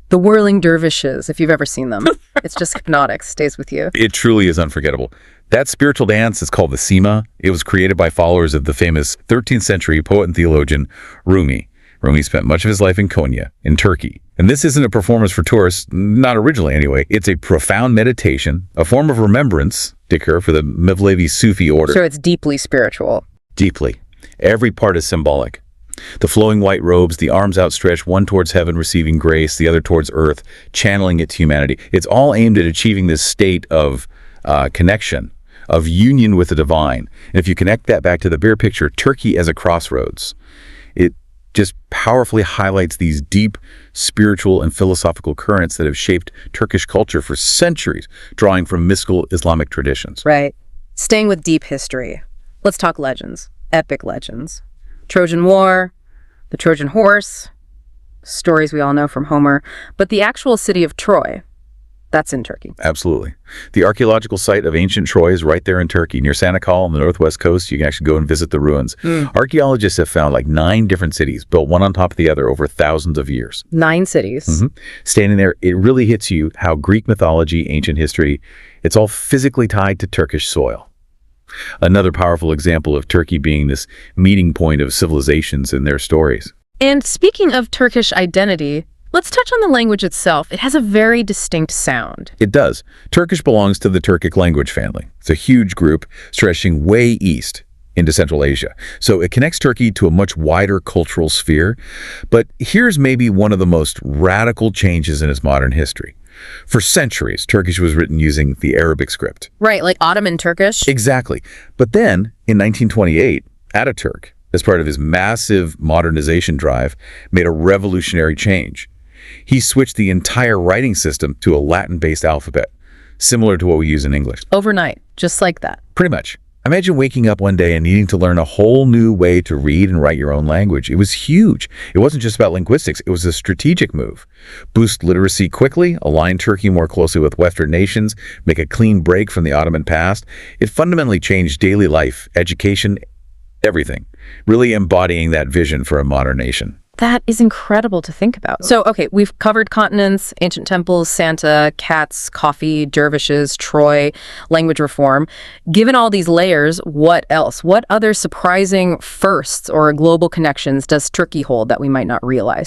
The whirling dervishes, if you've ever seen them. It's just hypnotic, stays with you. It truly is unforgettable. That spiritual dance is called the Sema. It was created by followers of the famous 13th century poet and theologian Rumi. Rumi spent much of his life in Konya, in Turkey. And this isn't a performance for tourists, not originally anyway. It's a profound meditation, a form of remembrance, dhikr, for the Mevlevi Sufi order. So it's deeply spiritual. Deeply. Every part is symbolic. The flowing white robes, the arms outstretched, one towards heaven receiving grace, the other towards earth, channeling it to humanity. It's all aimed at achieving this state of connection, of union with the divine. And if you connect that back to the bigger picture, Turkey as a crossroads, it just powerfully highlights these deep spiritual and philosophical currents that have shaped Turkish culture for centuries, drawing from mystical Islamic traditions. Right. Staying with deep history, let's talk legends, epic legends. Trojan War, the Trojan Horse, stories we all know from Homer, but the actual city of Troy, that's in Turkey. Absolutely. The archaeological site of ancient Troy is right there in Turkey, near Sanakal on the northwest coast. You can actually go and visit the ruins. Archaeologists have found like 9 different cities built one on top of the other over thousands of years. 9 cities. Standing there, it really hits you how Greek mythology, ancient history, it's all physically tied to Turkish soil. Another powerful example of Turkey being this meeting point of civilizations and their stories. And speaking of Turkish identity, let's touch on the language itself. It has a very distinct sound. It does. Turkish belongs to the Turkic language family. It's a huge group stretching way east into Central Asia. So it connects Turkey to a much wider cultural sphere. But here's maybe one of the most radical changes in its modern history. For centuries, Turkish was written using the Arabic script. Right, like Ottoman Turkish? Exactly. But then, in 1928, Ataturk, as part of his massive modernization drive, made a revolutionary change. He switched the entire writing system to a Latin-based alphabet, similar to what we use in English. Overnight, just like that. Pretty much. Imagine waking up one day and needing to learn a whole new way to read and write your own language. It was huge. It wasn't just about linguistics. It was a strategic move. Boost literacy quickly, align Turkey more closely with Western nations, make a clean break from the Ottoman past. It fundamentally changed daily life, education, everything, really embodying that vision for a modern nation. That is incredible to think about. So, okay, we've covered continents, ancient temples, Santa, cats, coffee, dervishes, Troy, language reform. Given all these layers, what else? What other surprising firsts or global connections does Turkey hold that we might not realize?